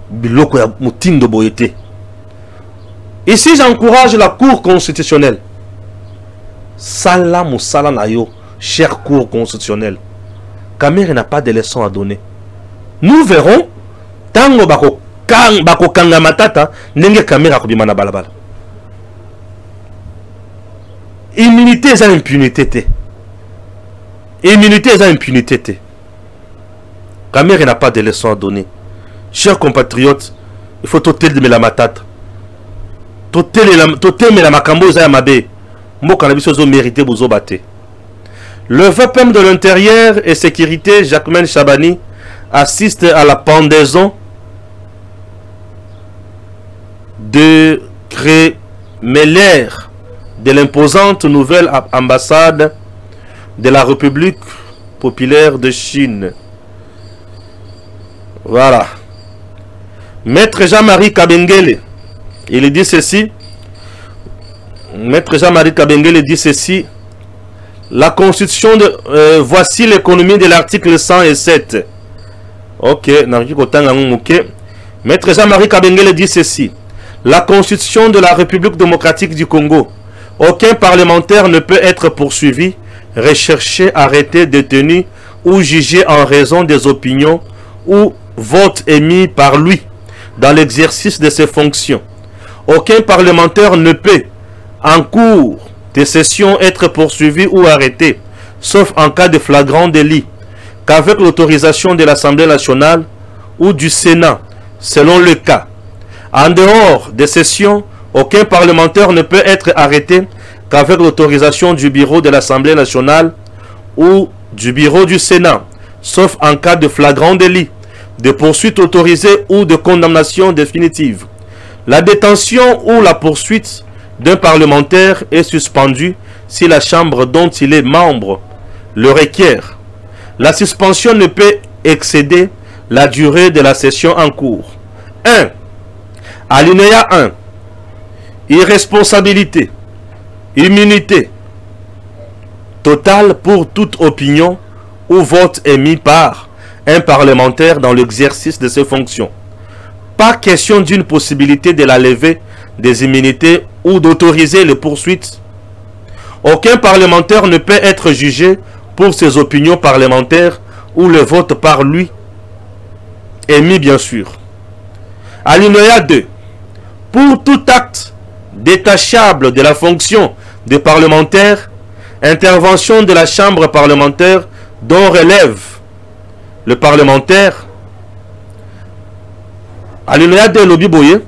biloko ya mutindo boyete. Ici j'encourage la Cour constitutionnelle. Sala musala na yo, chère Cour constitutionnelle. Kamerhe n'a pas de leçons à donner. Nous verrons tango bako kanga matata ndenge Kamerhe akobima na balabala. Immunité et impunité. Immunité et impunité. Kamerhe n'a pas de leçons à donner. Chers compatriotes, il faut toter de la matata. Toter la makambo za mabe. Mboka na biso zo mérité bozo baté. Le VPM de l'intérieur et sécurité Jacquemaine Chabani assiste à la pendaison de Crémeller de l'imposante nouvelle ambassade de la République populaire de Chine. Voilà. Maître Jean-Marie Kabengele, il dit ceci. Maître Jean-Marie Kabengele dit ceci. La constitution de... voici l'économie de l'article 107. Ok. Maître Jean-Marie Kabengele dit ceci. La constitution de la République démocratique du Congo. Aucun parlementaire ne peut être poursuivi, recherché, arrêté, détenu ou jugé en raison des opinions ou votes émis par lui dans l'exercice de ses fonctions. Aucun parlementaire ne peut, en cours de session, être poursuivi ou arrêté sauf en cas de flagrant délit, qu'avec l'autorisation de l'Assemblée nationale ou du Sénat, selon le cas. En dehors des sessions, aucun parlementaire ne peut être arrêté qu'avec l'autorisation du bureau de l'Assemblée nationale ou du bureau du Sénat, sauf en cas de flagrant délit, de poursuite autorisée ou de condamnation définitive. La détention ou la poursuite d'un parlementaire est suspendue si la chambre dont il est membre le requiert. La suspension ne peut excéder la durée de la session en cours. 1. Alinéa 1. Irresponsabilité, immunité totale pour toute opinion ou vote émis par un parlementaire dans l'exercice de ses fonctions. Pas question d'une possibilité de la levée des immunités ou d'autoriser les poursuites. Aucun parlementaire ne peut être jugé pour ses opinions parlementaires ou le vote par lui émis bien sûr. Alinéa 2. Pour tout acte détachable de la fonction de parlementaire, intervention de la chambre parlementaire dont relève le parlementaire. Alinéa 2 Lobi Boye.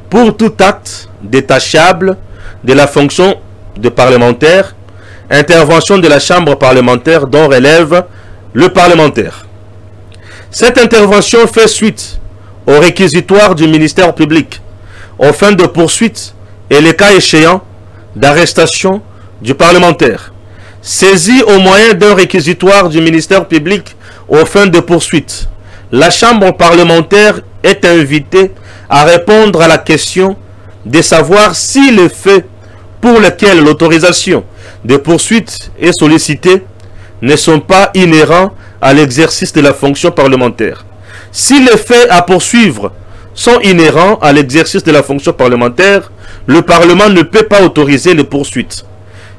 Pour tout acte détachable de la fonction de parlementaire, intervention de la chambre parlementaire dont relève le parlementaire. Cette intervention fait suite au réquisitoire du ministère public aux fins de poursuite et les cas échéants d'arrestation du parlementaire. Saisi au moyen d'un réquisitoire du ministère public aux fins de poursuite, la chambre parlementaire est invitée à répondre à la question de savoir si les faits pour lesquels l'autorisation de poursuite est sollicitée ne sont pas inhérents à l'exercice de la fonction parlementaire. Si les faits à poursuivre sont inhérents à l'exercice de la fonction parlementaire, le Parlement ne peut pas autoriser les poursuites.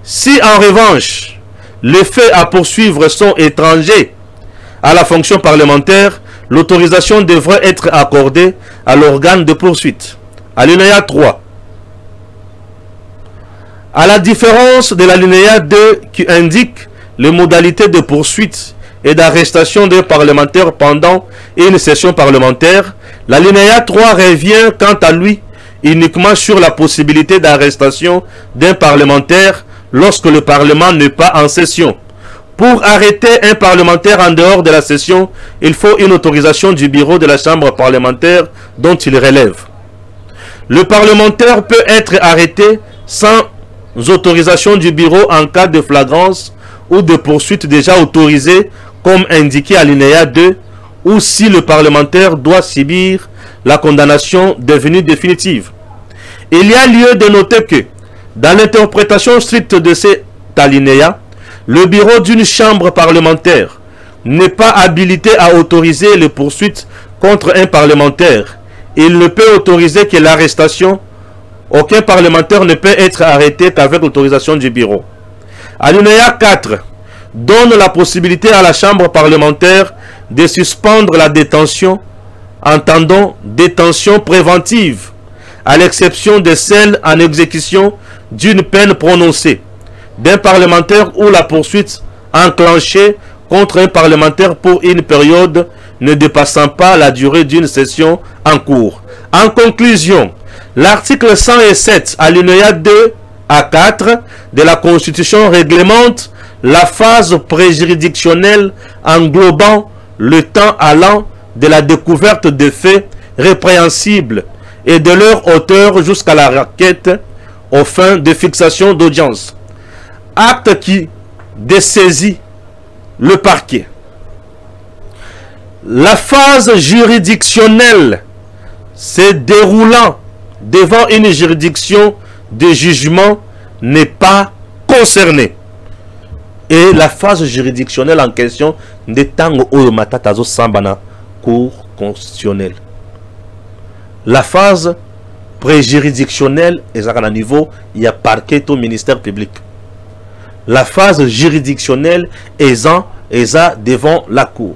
Si en revanche, les faits à poursuivre sont étrangers à la fonction parlementaire, l'autorisation devrait être accordée à l'organe de poursuite. Alinéa 3. À la différence de l'alinéa 2 qui indique les modalités de poursuite et d'arrestation d'un parlementaire pendant une session parlementaire, l'alinéa 3 revient quant à lui uniquement sur la possibilité d'arrestation d'un parlementaire lorsque le Parlement n'est pas en session. Pour arrêter un parlementaire en dehors de la session, il faut une autorisation du bureau de la chambre parlementaire dont il relève. Le parlementaire peut être arrêté sans autorisation du bureau en cas de flagrance ou de poursuite déjà autorisée comme indiqué à l'alinéa 2, ou si le parlementaire doit subir la condamnation devenue définitive. Il y a lieu de noter que, dans l'interprétation stricte de cet alinéa, le bureau d'une chambre parlementaire n'est pas habilité à autoriser les poursuites contre un parlementaire. Il ne peut autoriser que l'arrestation. Aucun parlementaire ne peut être arrêté qu'avec l'autorisation du bureau. Alinéa 4 donne la possibilité à la chambre parlementaire de suspendre la détention, entendant détention préventive, à l'exception de celle en exécution d'une peine prononcée, d'un parlementaire ou la poursuite enclenchée contre un parlementaire pour une période ne dépassant pas la durée d'une session en cours. En conclusion, l'article 107, alinéa 2 à 4 de la Constitution réglemente la phase préjuridictionnelle englobant le temps allant de la découverte de faits répréhensibles et de leur auteur jusqu'à la requête aux fins de fixation d'audience. Acte qui dessaisit le parquet. La phase juridictionnelle se déroulant devant une juridiction de jugement n'est pas concernée. Et la phase juridictionnelle en question n'étant au matatazo sambana cour constitutionnelle. La phase pré-juridictionnelle est à un niveau, il y a parquet au ministère public. La phase juridictionnelle est devant la cour.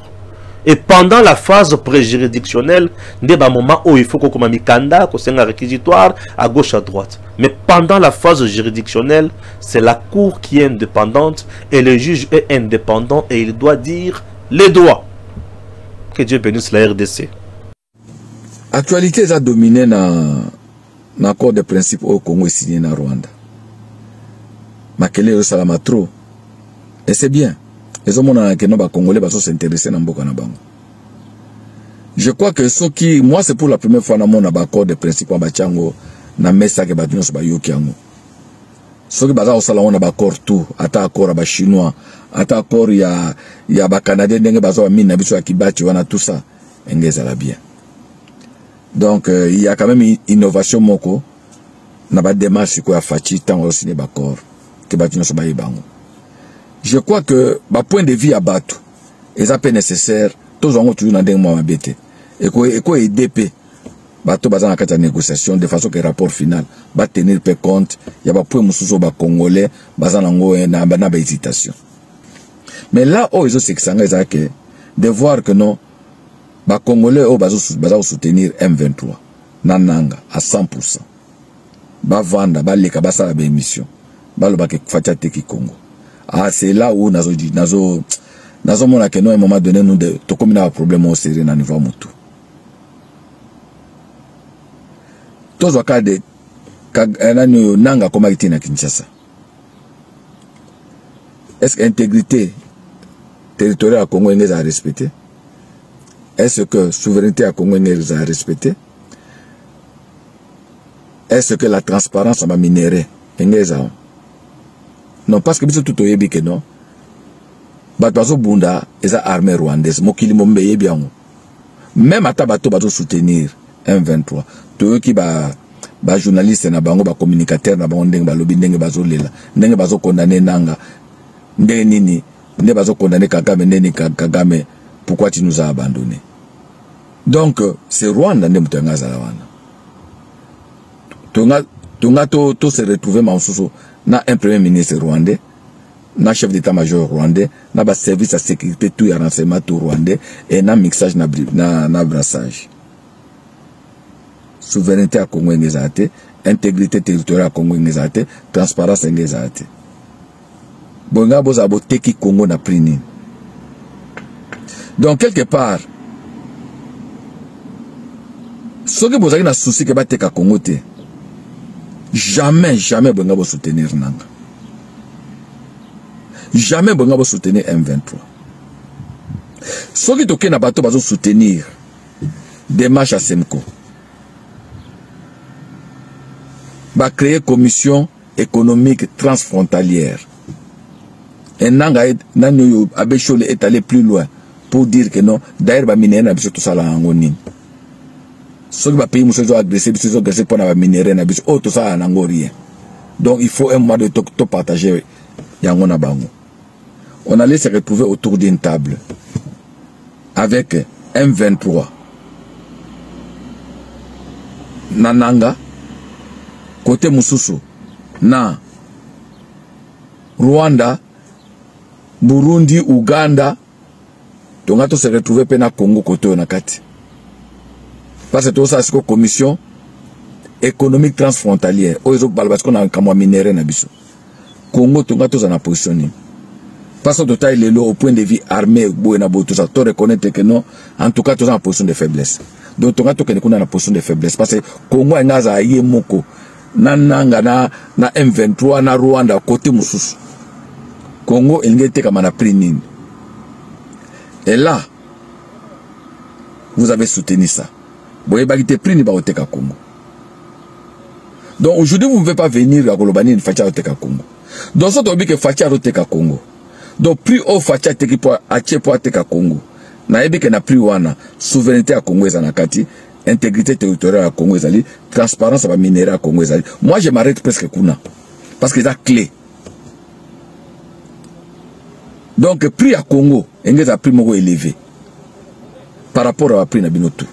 Et pendant la phase pré-juridictionnelle, il y a un moment où il faut qu'on ait un réquisitoire à gauche, à droite. Mais pendant la phase juridictionnelle, c'est la cour qui est indépendante et le juge est indépendant et il doit dire les droits. Que Dieu bénisse la RDC. Actualité a dominé dans l'accord de principe au Congo et signé dans Rwanda. Makele salama trop. Et c'est bien. Les hommes congolais vont s'intéresser dans beaucoup. Je crois que ce qui, moi c'est pour la première fois dans mon accord de principe en bachango na mesa ke batino so bayoki yango. Ce qui baza osala on accord tout, ata accord ba chinois, ata accord ya ba canadien ndenge bazo ba mine na biso ya kibati wana tout ça engeza la bien. Donc il y a quand même une innovation moko na ba démarche ko ya fachi tango signé ba accord ke batino so bayibango. Je crois que ma point de vue à battre est un peu nécessaire. Tous ont toujours dans mois bête. Et quoi EDP bateau basé dans la négociation de façon que le rapport final va tenir peu compte. Il y a pas point musuzo ba congolais basé dans na hésitation. Mais là où ils ont c'est que de voir que non ba congolais au bazo soutenir M23 nananga à 100%. Ba vanda ba leka ba sala ba émission. Ba lo ba ke fatia teki Congo. Ah, c'est là où nazo mona que nous, à un moment donné, nous de tout comme un problème au sérieux dans le niveau mutu. Tous les cas de nanga comme été na Kinshasa. Est-ce que l'intégrité territoriale à Congo est à respecter? Est-ce que la souveraineté à Congo est à respecter? Est-ce que la transparence à ma minérée est à non, parce que tout est bien que non. Batoazo Bunda est armée rwandaise. Mokili Mombe est bien. Même à Tabato bato soutenir M23. Tout qui ba journaliste na bango ba communicateur na bango ndenge ba lobi ndenge bazo lela. Ndenge bazo condamner nanga. Ndenge nini? Ndenge bazo condamner Kagame ndenge Kagame. Pourquoi tu nous as abandonnés? Donc c'est Rwanda ndenge mutenga za wana. Tonga to se retrouver mansuso. Na un premier ministre rwandais, na chef d'état-major rwandais, na ba service à sécurité tout et renseignement tout rwandais, et na mixage na brassage. Souveraineté à Congo ngezate, intégrité territoriale à Congo ngezate, transparence ngezate. Bonga boza boteki Congo na prini. Donc quelque part, ce que vous avez na souci que ba teka Congo te. Jamais Bonga va soutenir Nanga. Jamais Bonga va soutenir M23. Ce qui toque na bateau va soutenir des marches à Semco. Va créer commission économique transfrontalière. Et Nanga Abechole est allé plus loin pour dire que non, d'ailleurs va miner tout ça là en Ngonin. Ceux qui va payer monsieur agressé, monsieur agressé pour la minerai na bis tout ça n'en rien. Donc il faut un mois de tout partager yangona bango. On allait se retrouver autour d'une table avec M23 Nananga côté Mususu na Rwanda, Burundi, Uganda. Donc on se retrouver pena Congo côté onakati. Parce que tout ça, c'est une commission économique transfrontalière. Parce qu'on a un camion minéré na biso. Congo, tout le monde a positionné. Parce que tout est au point de vue armé, tout ça, tu reconnais que non, en tout cas, tout ça en position de faiblesse. Donc, tout le monde est en position de faiblesse. Parce que Congo est en Yemoko, na M23, na Rwanda, côté Moussous. Congo est comme un pris. Et là, vous avez soutenu ça. Donc aujourd'hui, vous ne pouvez pas venir à Golobani et Fatia Oteka Congo. Donc ça doit dire que Fatia Oteka Congo. Donc plus haut Fatia Teki pour Ache pour Oteka Congo. Na ebi que na plus wana souveraineté à Congo ezanakati, intégrité territoriale à Congo ezali, transparence à minéral à Congo ezali. Moi je m'arrête presque kuna parce que c'est clé. Donc prix à Congo, engez a prix moko élevé par rapport à prix na binotu.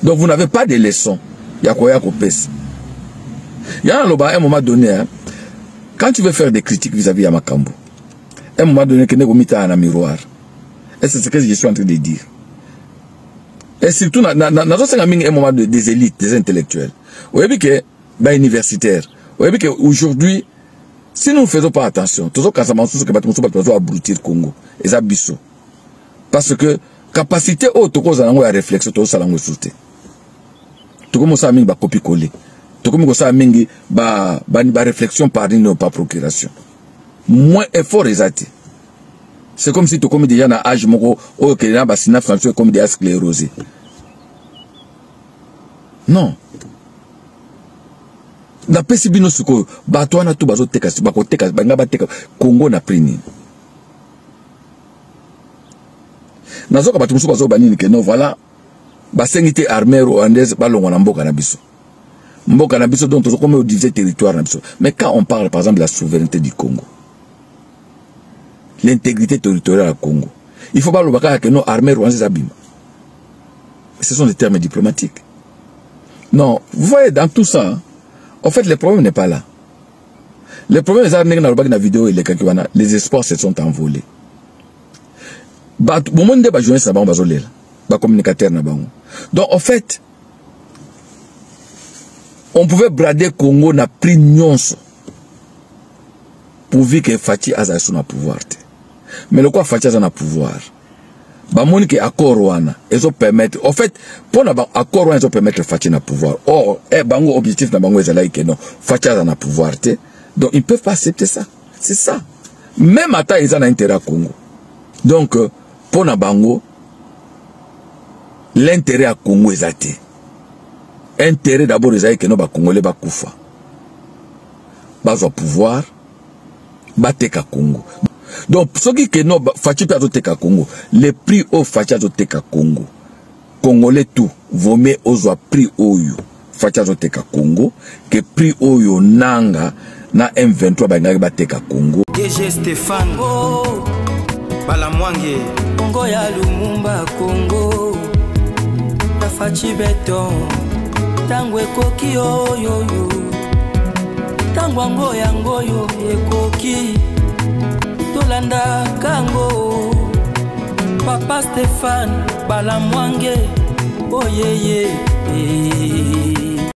Donc vous n'avez pas de leçons. Il y a quoi à pèse. Il y a un moment donné, hein, quand tu veux faire des critiques vis-à-vis de Makambo, un moment donné, que tu as un miroir. Et c'est ce que je suis en train de dire. Et surtout, dans un moment des élites, des intellectuels. Vous voyez que, bah, universitaires. Vous voyez qu'aujourd'hui, si nous ne faisons pas attention, tout ça, que va abrutir le Congo. Et ça, bisso. Parce que, capacité haute, tout ça, la réflexion, tout ça, la sauté. Tout comme ça, va copier-coller. Tout comme ça, va réflexion par une par procuration. Moins effort, exact. C'est comme si tu comme déjà dans l'âge moko ou que là basina français comme des sclérosés. Non. Na pesi bino suko bato na tout bazo teka si bako teka banga bateka Congo na prini. Nazo ka bato musu bazo banini ke non voilà basengité armée rwandaise balongo na mboka na biso. Mboka na biso donc to comme diviser territoire na biso. Mais quand on parle par exemple de la souveraineté du Congo, l'intégrité territoriale au Congo, il faut pas le voir que nos armées rwandaises abîment. Ce sont des termes diplomatiques. Non, vous voyez dans tout ça, hein, en fait le problème n'est pas là. Le problème est que dans la vidéo et les espoirs se sont envolés. Donc en fait, on pouvait brader Congo n'a pris nyonso pourvu que Fati a son pouvoir. Mais le quoi Fati a un pouvoir. Bamoni que accord wana ezo permettre en fait pour na accord wana ezo permettre Fati na pouvoir. Or bango objectif na bango ezala que non Fati a un pouvoir te. Donc ils peuvent pas accepter ça. C'est ça. Même à ta ils ont intérêt à Congo. Donc pour na bango l'intérêt à Congo est até. Intérêt d'abord les que non ba congolais ba kufa. Bazo pouvoir bateka Congo. Donc ce qui que non Fati peut teka Congo, les prix au Fati teka Congo. Congolais tout vaut mieux ozo prix au yo. Fati teka Congo que prix au yo nanga na M23 ba bateka Congo. DG Stéphane Balamwange Congo ya Lumumba Congo. Na Fati beton tango ekoki oyo yo. Tango yango yo ekoki tolanda kango. Papa Stéphane Balamwange oh yeah yeah.